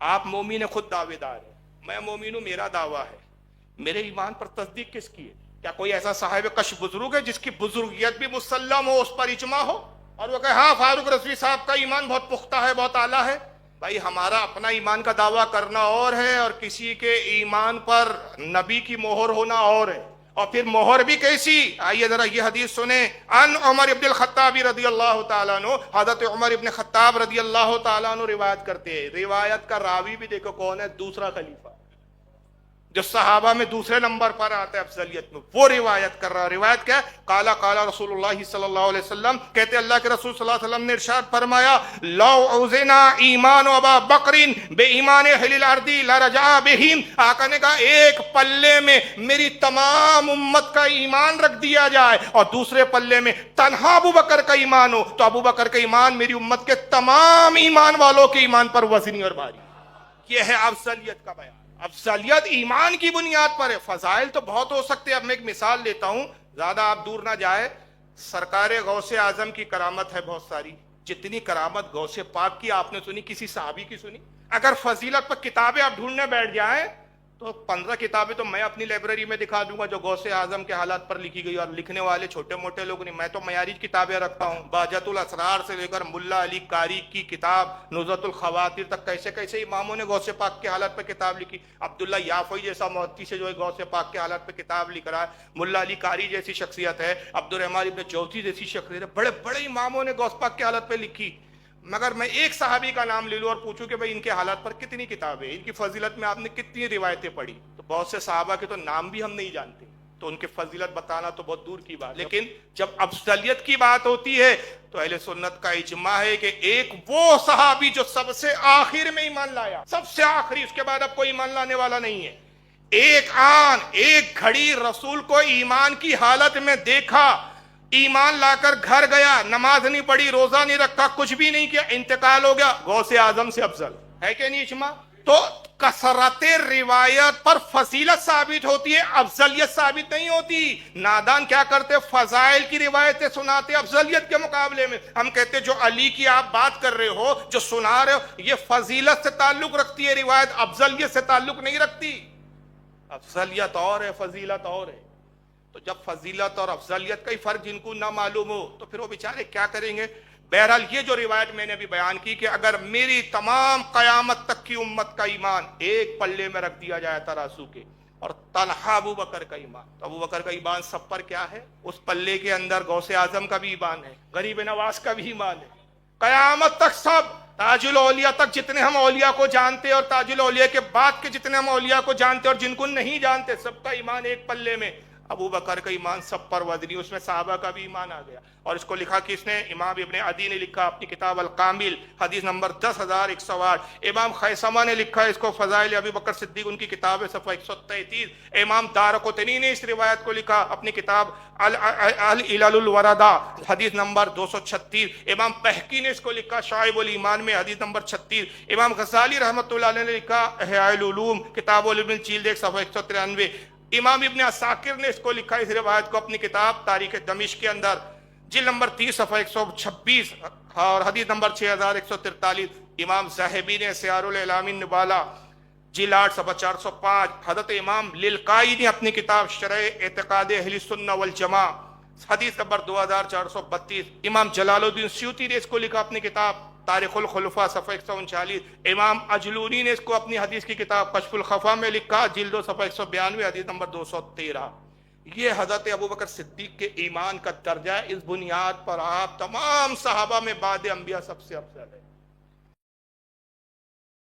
آپ مومن خود دعوے دار ہیں، میں مومن ہوں، میرا دعویٰ ہے، میرے ایمان پر تصدیق کس کی ہے؟ کیا کوئی ایسا صاحب کش بزرگ ہے جس کی بزرگیت بھی مسلم ہو، اس پر اجماع ہو، اور وہ کہے ہاں فاروق رضوی صاحب کا ایمان بہت پختہ ہے، بہت اعلیٰ ہے؟ بھائی ہمارا اپنا ایمان کا دعویٰ کرنا اور ہے، اور کسی کے ایمان پر نبی کی مہر ہونا اور ہے، اور پھر مہر بھی کیسی؟ آئیے ذرا یہ حدیث سنیں۔ ان عمر ابن الخطاب رضی اللہ تعالیٰ عنہ، حضرت عمر ابن خطاب رضی اللہ تعالیٰ عنہ روایت کرتے ہیں، روایت کا راوی بھی دیکھو کون ہے؟ دوسرا خلیفہ جو صحابہ میں دوسرے نمبر پر آتا ہے افضلیت میں، وہ روایت کر رہا ہے۔ روایت کیا ہے؟ قالا قالا رسول اللہ صلی اللہ علیہ وسلم، کہتے اللہ کے رسول صلی اللہ علیہ وسلم نے ارشاد فرمایا، لو اوزنا ایمان ابا بکر بے ایمان اہل الارض لرجع بہم، آقا نے کہا ایک پلے میں میری تمام امت کا ایمان رکھ دیا جائے اور دوسرے پلے میں تنہا ابو بکر کا ایمان ہو، تو ابو بکر کا ایمان میری امت کے تمام ایمان والوں کے ایمان پر وزنی اور بھاری۔ یہ ہے افضلیت کا بیان۔ افضلیت ایمان کی بنیاد پر ہے۔ فضائل تو بہت ہو سکتے ہیں، اب میں ایک مثال لیتا ہوں، زیادہ آپ دور نہ جائے۔ سرکار غوث اعظم کی کرامت ہے بہت ساری، جتنی کرامت غوث پاک کی آپ نے سنی، کسی صحابی کی سنی؟ اگر فضیلت پر کتابیں آپ ڈھونڈنے بیٹھ جائیں تو 15 کتابیں تو میں اپنی لائبریری میں دکھا دوں گا جو غوث اعظم کے حالات پر لکھی گئی، اور لکھنے والے چھوٹے موٹے لوگ نہیں، میں تو معیاری کتابیں رکھتا ہوں، بہجت الاسرار سے لے کر ملا علی قاری کی کتاب نزہۃ الخواطر تک، کیسے کیسے اماموں نے غوث پاک کے حالات پر کتاب لکھی۔ عبداللہ یافعی جیسا محدث جو ہے غوث پاک کے حالات پر کتاب لکھ رہا ہے، ملا علی قاری جیسی شخصیت ہے، عبد الرحمن ابن جوزی جیسی شخصیت ہے، بڑے بڑے اماموں نے غوث پاک کے حالات پہ لکھی۔ مگر میں ایک صحابی کا نام لے لوں اور پوچھوں کہ بھئی ان کے حالات پر کتنی کتابیں، ان کی فضیلت میں آپ نے کتنی روایتیں پڑھی، تو بہت سے صحابہ کے تو نام بھی ہم نہیں جانتے، تو ان کی فضیلت بتانا تو بہت دور کی بات۔ لیکن جب افضلیت کی بات ہوتی ہے تو اہل سنت کا اجماع ہے کہ ایک وہ صحابی جو سب سے آخر میں ایمان لایا، سب سے آخری، اس کے بعد اب کوئی ایمان لانے والا نہیں ہے، ایک گھڑی رسول کو ایمان کی حالت میں دیکھا، ایمان لا کر گھر گیا، نماز نہیں پڑھی، روزہ نہیں رکھا، کچھ بھی نہیں کیا، انتقال ہو گیا، غوث اعظم سے افضل ہے کہ نہیں اجماع؟ تو کثرت روایت پر فضیلت ثابت ہوتی ہے، افضلیت ثابت نہیں ہوتی۔ نادان کیا کرتے؟ فضائل کی روایتیں سناتے افضلیت کے مقابلے میں۔ ہم کہتے جو علی کی آپ بات کر رہے ہو، جو سنا رہے ہو، یہ فضیلت سے تعلق رکھتی ہے روایت، افضلیت سے تعلق نہیں رکھتی۔ افضلیت اور ہے، فضیلت اور ہے۔ تو جب فضیلت اور افضلیت کا ہی فرق جن کو نہ معلوم ہو تو پھر وہ بیچارے کیا کریں گے؟ بہرحال یہ جو روایت میں نے ابھی بیان کی کہ اگر میری تمام قیامت تک کی امت کا ایمان ایک پلے میں رکھ دیا جائے ترازو کے، اور تنہا ابو بکر کا ایمان، تو ابو بکر کا ایمان سب پر کیا ہے؟ اس پلے کے اندر غوث اعظم کا بھی ایمان ہے، غریب نواز کا بھی ایمان ہے، قیامت تک سب، تاج الاولیاء تک جتنے ہم اولیاء کو جانتے اور تاج الاولیاء کے بعد کے جتنے ہم اولیاء کو جانتے اور جن کو نہیں جانتے، سب کا ایمان ایک پلے میں۔ ابو بکر کا ایمان سب پر وزنی، اس میں صحابہ کا بھی ایمان آ گیا۔ اور اس کو لکھا کس نے؟ امام ابن عدی نے لکھا اپنی کتاب الکامل، حدیث نمبر 10108۔ امام خیثمہ نے لکھا اس کو فضائل ابی بکر صدیق، ان کی کتاب ہے، صفحہ 133۔ امام دارقطنی نے اس روایت کو لکھا اپنی کتاب العلل الوردہ، حدیث نمبر 236۔ امام بہقی نے اس کو لکھا شعائب الایمان میں، حدیث نمبر 36۔ امام غزالی رحمۃ اللہ علیہ نے لکھا احیاء العلوم، کتاب الابن الجلد 1 صفحہ 193۔ امام ابن عساکر نے اس کو لکھا اس روایت کو اپنی کتاب تاریخ دمشق کے اندر، جلد نمبر 30 صفحہ 126 اور حدیث نمبر 6143۔ امام زاہبی نے سیار الاعلام النبالہ، جلد 8 صفحہ 405۔ حضرت امام للقائی نے اپنی کتاب شرح اعتقاد اہل سنہ والجماع، حدیث نمبر 2432۔ امام جلال الدین سیوطی نے اس کو لکھا اپنی کتاب تاریخ الخلفاء صفحہ 139۔ امام اجلونی نے اس کو اپنی حدیث کی کتاب کشف الخفا میں لکھا، جلد 2 صفحہ 192، حدیث نمبر 213۔ یہ حضرت ابوبکر صدیق کے ایمان کا درجہ ہے، اس بنیاد پر آپ تمام صحابہ میں بعد انبیاء سب سے افضل ہے۔